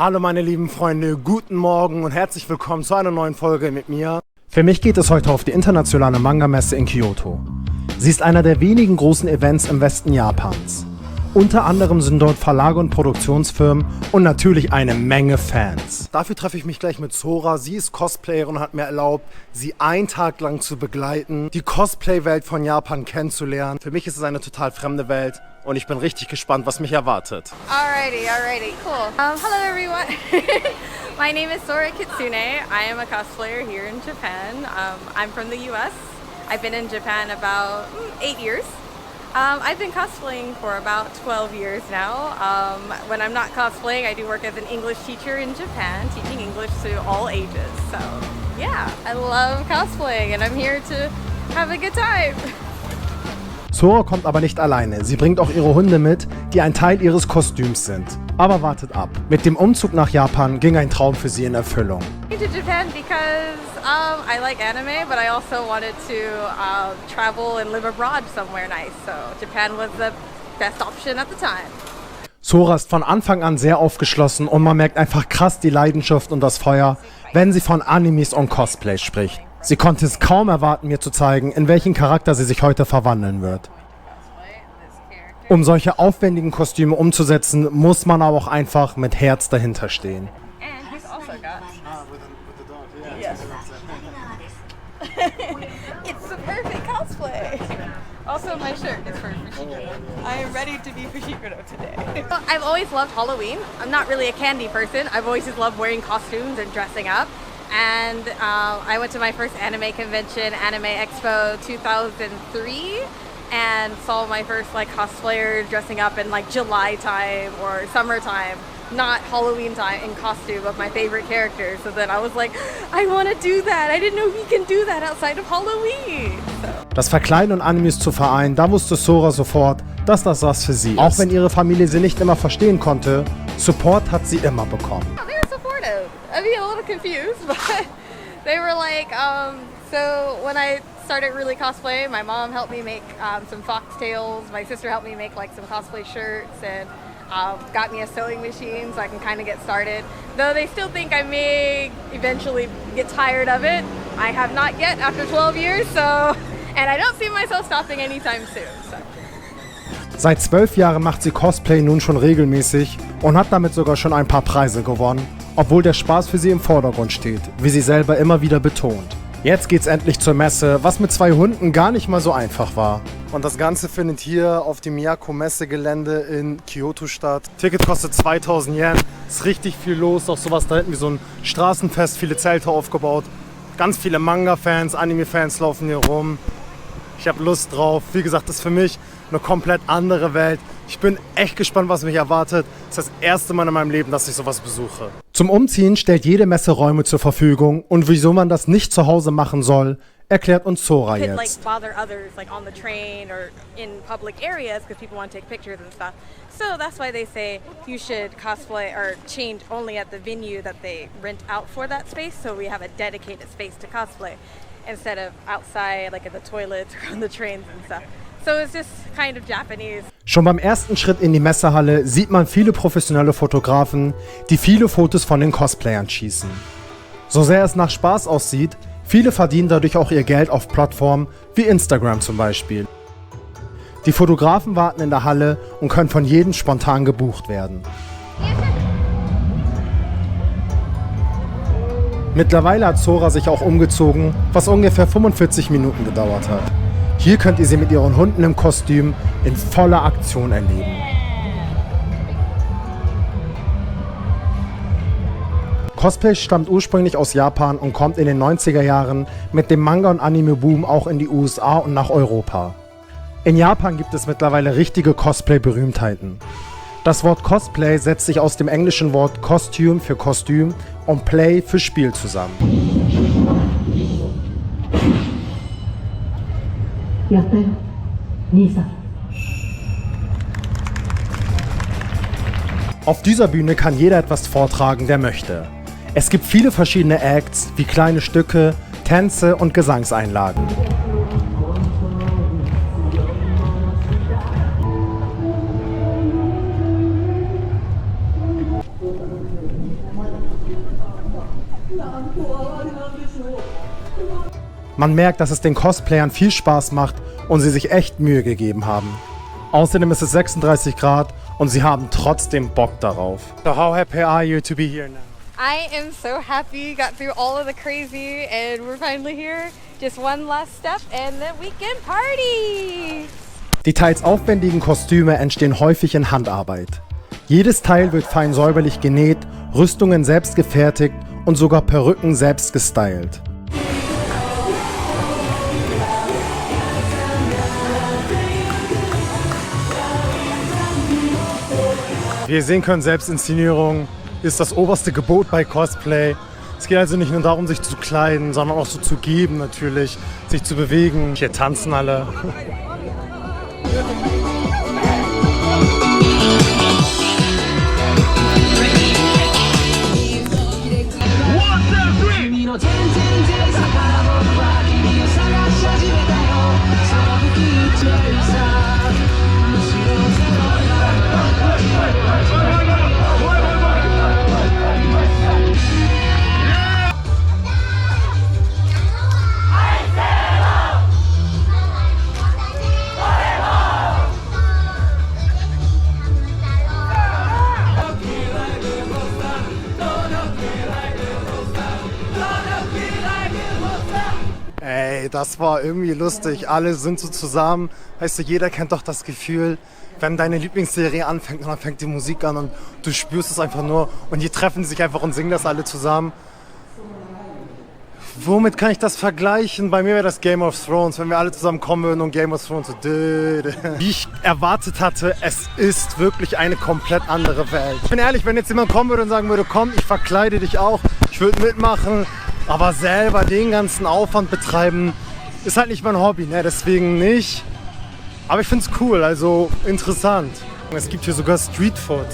Hallo meine lieben Freunde, guten Morgen und herzlich willkommen zu einer neuen Folge mit mir. Für mich geht es heute auf die internationale Manga-Messe in Kyoto. Sie ist einer der wenigen großen Events im Westen Japans. Unter anderem sind dort Verlage und Produktionsfirmen und natürlich eine Menge Fans. Dafür treffe ich mich gleich mit Sora. Sie ist Cosplayerin und hat mir erlaubt, sie einen Tag lang zu begleiten, die Cosplay-Welt von Japan kennenzulernen. Für mich ist es eine total fremde Welt und ich bin richtig gespannt, was mich erwartet. Alrighty, cool. Hello everyone. My name is Sora Kitsune. I am a cosplayer here in Japan. I'm from the US. I've been in Japan about 8 years. I've been cosplaying for about 12 years now. When I'm not cosplaying, I do work as an English teacher in Japan, teaching English to all ages. So yeah, I love cosplaying and I'm here to have a good time. Sora kommt aber nicht alleine. Sie bringt auch ihre Hunde mit, die ein Teil ihres Kostüms sind. Aber wartet ab. Mit dem Umzug nach Japan ging ein Traum für sie in Erfüllung. I came to Japan because I like anime, but I also wanted to travel and live abroad somewhere nice. So Japan was the best option at the time. Sora ist von Anfang an sehr aufgeschlossen und man merkt einfach krass die Leidenschaft und das Feuer, wenn sie von Animes und Cosplay spricht. Sie konnte es kaum erwarten, mir zu zeigen, in welchen Charakter sie sich heute verwandeln wird. Um solche aufwendigen Kostüme umzusetzen, muss man aber auch einfach mit Herz dahinter stehen. It's the perfect cosplay. Also, my shirt is for Fushiguro. I am ready to be Fushiguro today. I've always loved Halloween. I'm not really a candy person. I've always just loved wearing costumes and dressing up. And I went to my first anime convention, Anime Expo 2003, and saw my first cosplayer dressing up in July time or summertime. Not Halloween time in costume of my favorite characters. So then I was like, I want to do that. I didn't know we can do that outside of Halloween. Das Verkleiden und Animes zu vereinen, da wusste Sora sofort, dass das was für sie ist. Auch wenn ihre Familie sie nicht immer verstehen konnte, Support hat sie immer bekommen. They were supportive. I'd be a little confused, but they were so when I started really cosplaying, my mom helped me make some foxtails. My sister helped me make some cosplay shirts and got me a sewing machine so I can kind of get started. Though they still think I may eventually get tired of it. I have not yet after 12 years, and I don't see myself stopping anytime soon. So. Seit 12 Jahren macht sie Cosplay nun schon regelmäßig und hat damit sogar schon ein paar Preise gewonnen, obwohl der Spaß für sie im Vordergrund steht, wie sie selber immer wieder betont. Jetzt geht's endlich zur Messe, was mit 2 Hunden gar nicht mal so einfach war. Und das Ganze findet hier auf dem Miyako-Messegelände in Kyoto statt. Ticket kostet 2000 Yen, ist richtig viel los, auch sowas da hinten wie so ein Straßenfest, viele Zelte aufgebaut. Ganz viele Manga-Fans, Anime-Fans laufen hier rum. Ich habe Lust drauf. Wie gesagt, das ist für mich eine komplett andere Welt. Ich bin echt gespannt, was mich erwartet. Das ist das erste Mal in meinem Leben, dass ich sowas besuche. Zum Umziehen stellt jede Messe Räume zur Verfügung und wieso man das nicht zu Hause machen soll, erklärt uns Sora jetzt. Bother others on the train or in public areas because people want to take pictures and stuff. So that's why they say you should cosplay or change only at the venue that they rent out for that space. So we have a dedicated space to cosplay instead of outside in the toilets or on the trains and stuff. So it's just kind of Japanese. Schon beim ersten Schritt in die Messehalle sieht man viele professionelle Fotografen, die viele Fotos von den Cosplayern schießen. So sehr es nach Spaß aussieht, viele verdienen dadurch auch ihr Geld auf Plattformen wie Instagram zum Beispiel. Die Fotografen warten in der Halle und können von jedem spontan gebucht werden. Mittlerweile hat Sora sich auch umgezogen, was ungefähr 45 Minuten gedauert hat. Hier könnt ihr sie mit ihren Hunden im Kostüm in voller Aktion erleben. Cosplay stammt ursprünglich aus Japan und kommt in den 90er Jahren mit dem Manga- und Anime-Boom auch in die USA und nach Europa. In Japan gibt es mittlerweile richtige Cosplay-Berühmtheiten. Das Wort Cosplay setzt sich aus dem englischen Wort Costume für Kostüm und Play für Spiel zusammen. Auf dieser Bühne kann jeder etwas vortragen, der möchte. Es gibt viele verschiedene Acts, wie kleine Stücke, Tänze und Gesangseinlagen. Man merkt, dass es den Cosplayern viel Spaß macht und sie sich echt Mühe gegeben haben. Außerdem ist es 36 Grad und sie haben trotzdem Bock darauf. So how happy are you to be here now? I am so happy, got through all of the crazy and we're finally here. Just one last step and then we can party! Die teils aufwendigen Kostüme entstehen häufig in Handarbeit. Jedes Teil wird fein säuberlich genäht, Rüstungen selbst gefertigt und sogar Perücken selbst gestylt. Wie ihr sehen könnt, Selbstinszenierung ist das oberste Gebot bei Cosplay. Es geht also nicht nur darum, sich zu kleiden, sondern auch so zu geben natürlich, sich zu bewegen. Hier tanzen alle. Ey, das war irgendwie lustig. Alle sind so zusammen. Weißt du, jeder kennt doch das Gefühl, wenn deine Lieblingsserie anfängt und dann fängt die Musik an und du spürst es einfach nur und die treffen sich einfach und singen das alle zusammen. Womit kann ich das vergleichen? Bei mir wäre das Game of Thrones, wenn wir alle zusammen kommen würden und Game of Thrones so. Wie ich erwartet hatte, es ist wirklich eine komplett andere Welt. Ich bin ehrlich, wenn jetzt jemand kommen würde und sagen würde, komm, ich verkleide dich auch, ich würde mitmachen, aber selber den ganzen Aufwand betreiben, ist halt nicht mein Hobby, ne? Deswegen nicht. Aber ich finde es cool, also interessant. Es gibt hier sogar Streetfood.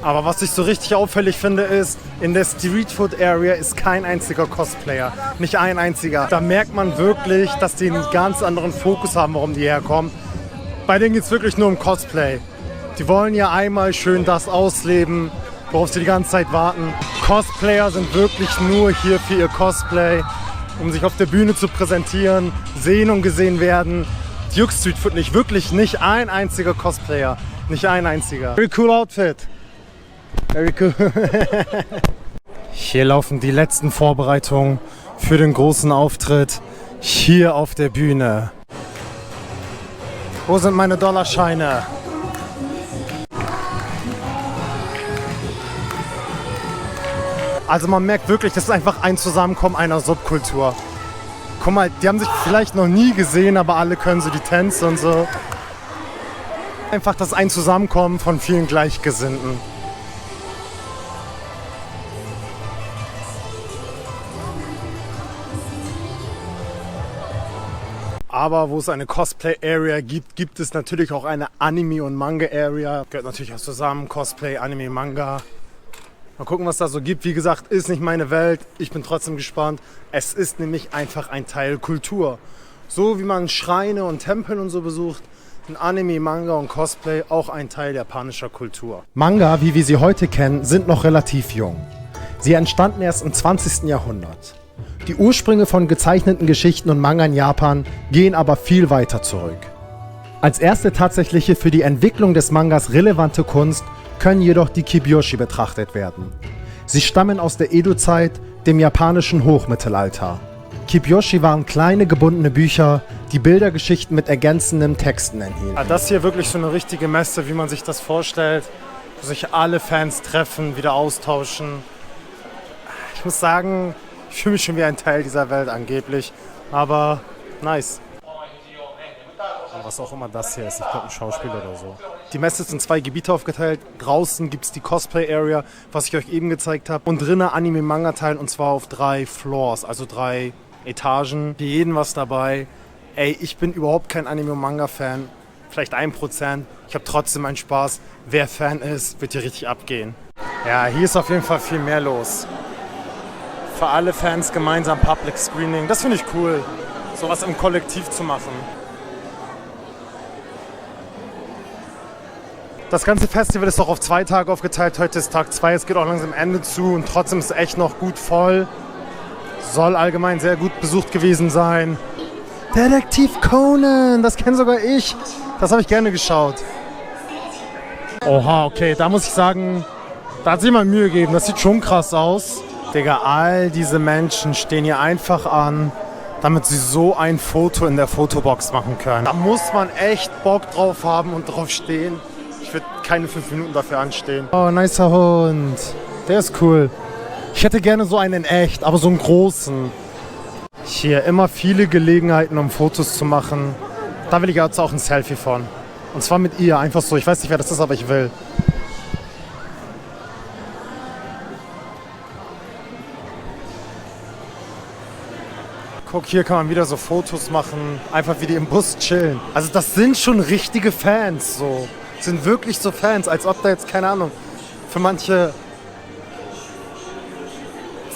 Aber was ich so richtig auffällig finde ist, in der Streetfood Area ist kein einziger Cosplayer. Nicht ein einziger. Da merkt man wirklich, dass die einen ganz anderen Fokus haben, warum die herkommen. Bei denen geht es wirklich nur um Cosplay. Die wollen ja einmal schön das ausleben, worauf sie die ganze Zeit warten. Cosplayer sind wirklich nur hier für ihr Cosplay, um sich auf der Bühne zu präsentieren, sehen und gesehen werden. Duke Streetfood nicht, wirklich nicht ein einziger Cosplayer. Nicht ein einziger. Very cool Outfit. Very cool. Hier laufen die letzten Vorbereitungen für den großen Auftritt hier auf der Bühne. Wo sind meine Dollarscheine? Also man merkt wirklich, das ist einfach ein Zusammenkommen einer Subkultur. Guck mal, die haben sich vielleicht noch nie gesehen, aber alle können so die Tänze und so. Einfach das ein Zusammenkommen von vielen Gleichgesinnten. Aber wo es eine Cosplay-Area gibt, gibt es natürlich auch eine Anime- und Manga-Area. Gehört natürlich auch zusammen, Cosplay, Anime, Manga. Mal gucken, was da so gibt. Wie gesagt, ist nicht meine Welt. Ich bin trotzdem gespannt. Es ist nämlich einfach ein Teil Kultur. So wie man Schreine und Tempel und so besucht, sind Anime, Manga und Cosplay auch ein Teil japanischer Kultur. Manga, wie wir sie heute kennen, sind noch relativ jung. Sie entstanden erst im 20. Jahrhundert. Die Ursprünge von gezeichneten Geschichten und Manga in Japan gehen aber viel weiter zurück. Als erste tatsächliche für die Entwicklung des Mangas relevante Kunst können jedoch die Kibyōshi betrachtet werden. Sie stammen aus der Edo-Zeit, dem japanischen Hochmittelalter. Kibyōshi waren kleine gebundene Bücher, die Bildergeschichten mit ergänzenden Texten enthielten. Ja, das hier wirklich so eine richtige Messe, wie man sich das vorstellt, wo sich alle Fans treffen, wieder austauschen. Ich muss sagen, ich fühle mich schon wie ein Teil dieser Welt angeblich, aber nice. Was auch immer das hier ist, ich glaube ein Schauspiel oder so. Die Messe ist in 2 Gebiete aufgeteilt. Draußen gibt es die Cosplay-Area, was ich euch eben gezeigt habe. Und drinnen Anime-Manga-Teilen und zwar auf 3 Floors, also 3 Etagen. Für jeden was dabei. Ey, ich bin überhaupt kein Anime-Manga-Fan. Vielleicht 1%. Ich habe trotzdem meinen Spaß. Wer Fan ist, wird hier richtig abgehen. Ja, hier ist auf jeden Fall viel mehr los. Für alle Fans gemeinsam Public Screening. Das finde ich cool, sowas im Kollektiv zu machen. Das ganze Festival ist auch auf 2 Tage aufgeteilt. Heute ist Tag 2, es geht auch langsam Ende zu und trotzdem ist es echt noch gut voll. Soll allgemein sehr gut besucht gewesen sein. Detektiv Conan, das kenne sogar ich. Das habe ich gerne geschaut. Oha, okay, da muss ich sagen, da hat sich mal Mühe gegeben. Das sieht schon krass aus. Digga, all diese Menschen stehen hier einfach an, damit sie so ein Foto in der Fotobox machen können. Da muss man echt Bock drauf haben und drauf stehen. Ich würde keine 5 Minuten dafür anstehen. Oh, nicer Hund. Der ist cool. Ich hätte gerne so einen in echt, aber so einen großen. Hier immer viele Gelegenheiten, um Fotos zu machen. Da will ich jetzt auch ein Selfie von. Und zwar mit ihr, einfach so. Ich weiß nicht, wer das ist, aber ich will. Guck, hier kann man wieder so Fotos machen, einfach wie die im Bus chillen. Also das sind schon richtige Fans, so. Das sind wirklich so Fans, als ob da jetzt, keine Ahnung, für manche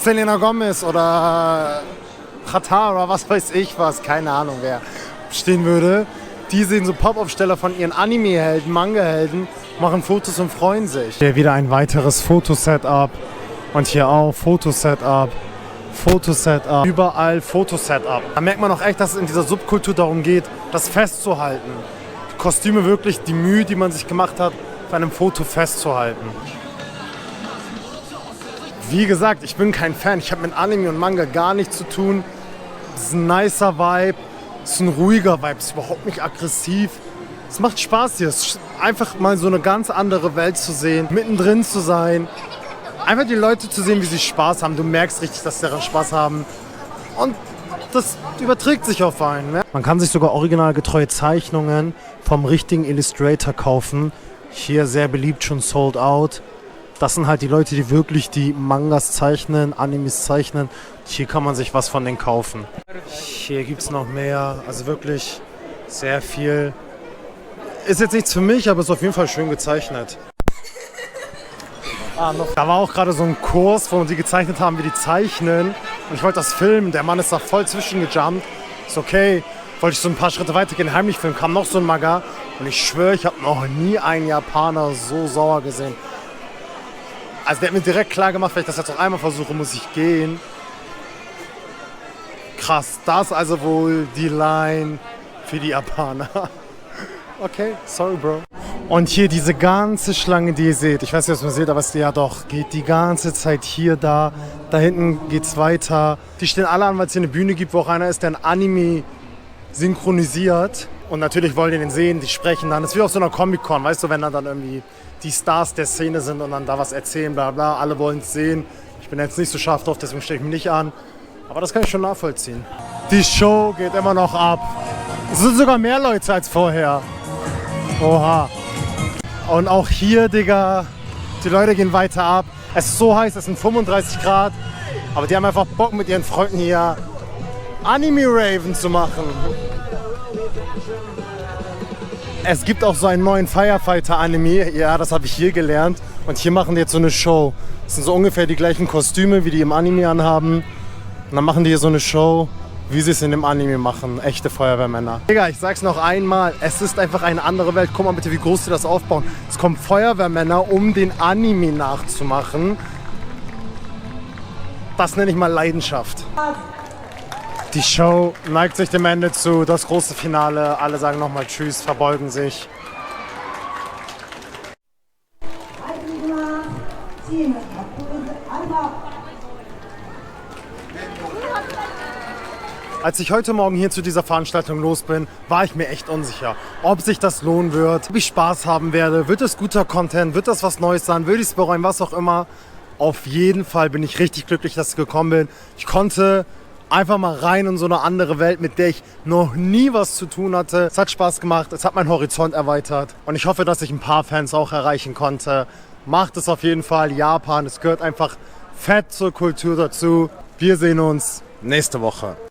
Selena Gomez oder Qatar oder was weiß ich was, keine Ahnung wer, stehen würde. Die sehen so Pop-Aufsteller von ihren Anime-Helden, Manga-Helden, machen Fotos und freuen sich. Hier wieder ein weiteres Fotosetup und hier auch Fotosetup. Fotosetup, überall Fotosetup. Da merkt man auch echt, dass es in dieser Subkultur darum geht, das festzuhalten. Die Kostüme wirklich, die Mühe, die man sich gemacht hat, bei einem Foto festzuhalten. Wie gesagt, ich bin kein Fan. Ich habe mit Anime und Manga gar nichts zu tun. Es ist ein nicer Vibe, es ist ein ruhiger Vibe, es ist überhaupt nicht aggressiv. Es macht Spaß hier. Es ist einfach mal so eine ganz andere Welt zu sehen, mittendrin zu sein. Einfach die Leute zu sehen, wie sie Spaß haben. Du merkst richtig, dass sie daran Spaß haben. Und das überträgt sich auf einen. Ne? Man kann sich sogar originalgetreue Zeichnungen vom richtigen Illustrator kaufen. Hier sehr beliebt, schon sold out. Das sind halt die Leute, die wirklich die Mangas zeichnen, Animes zeichnen. Hier kann man sich was von denen kaufen. Hier gibt es noch mehr. Also wirklich sehr viel. Ist jetzt nichts für mich, aber ist auf jeden Fall schön gezeichnet. Da war auch gerade so ein Kurs, wo die gezeichnet haben, wie die zeichnen. Und ich wollte das filmen. Der Mann ist da voll zwischengejumpt. Ist okay. Wollte ich so ein paar Schritte weitergehen, heimlich filmen. Kam noch so ein Maga. Und ich schwöre, ich habe noch nie einen Japaner so sauer gesehen. Also der hat mir direkt klar gemacht, wenn ich das jetzt noch einmal versuche, muss ich gehen. Krass, das ist also wohl die Line für die Japaner. Okay, sorry, Bro. Und hier diese ganze Schlange, die ihr seht, ich weiß nicht, ob ihr seht, aber es ja doch, geht die ganze Zeit hier, da hinten geht's weiter. Die stehen alle an, weil es hier eine Bühne gibt, wo auch einer ist, der ein Anime synchronisiert. Und natürlich wollen die den sehen, die sprechen dann. Das ist wie auf so einer Comic-Con, weißt du, wenn dann irgendwie die Stars der Szene sind und dann da was erzählen, bla bla, alle wollen es sehen. Ich bin jetzt nicht so scharf drauf, deswegen stelle ich mich nicht an. Aber das kann ich schon nachvollziehen. Die Show geht immer noch ab. Es sind sogar mehr Leute als vorher. Oha. Und auch hier, Digga, die Leute gehen weiter ab. Es ist so heiß, es sind 35 Grad. Aber die haben einfach Bock, mit ihren Freunden hier Anime-Raven zu machen. Es gibt auch so einen neuen Firefighter-Anime. Ja, das habe ich hier gelernt. Und hier machen die jetzt so eine Show. Das sind so ungefähr die gleichen Kostüme, wie die im Anime anhaben. Und dann machen die hier so eine Show, wie sie es in dem Anime machen. Echte Feuerwehrmänner. Digga, ich sag's noch einmal, es ist einfach eine andere Welt. Guck mal bitte, wie groß die das aufbauen. Es kommen Feuerwehrmänner, um den Anime nachzumachen. Das nenne ich mal Leidenschaft. Die Show neigt sich dem Ende zu. Das große Finale. Alle sagen nochmal Tschüss, verbeugen sich. Als ich heute Morgen hier zu dieser Veranstaltung los bin, war ich mir echt unsicher, ob sich das lohnen wird, ob ich Spaß haben werde, wird es guter Content, wird das was Neues sein, würde ich es bereuen, was auch immer. Auf jeden Fall bin ich richtig glücklich, dass ich gekommen bin. Ich konnte einfach mal rein in so eine andere Welt, mit der ich noch nie was zu tun hatte. Es hat Spaß gemacht, es hat meinen Horizont erweitert und ich hoffe, dass ich ein paar Fans auch erreichen konnte. Macht es auf jeden Fall, Japan, es gehört einfach fett zur Kultur dazu. Wir sehen uns nächste Woche.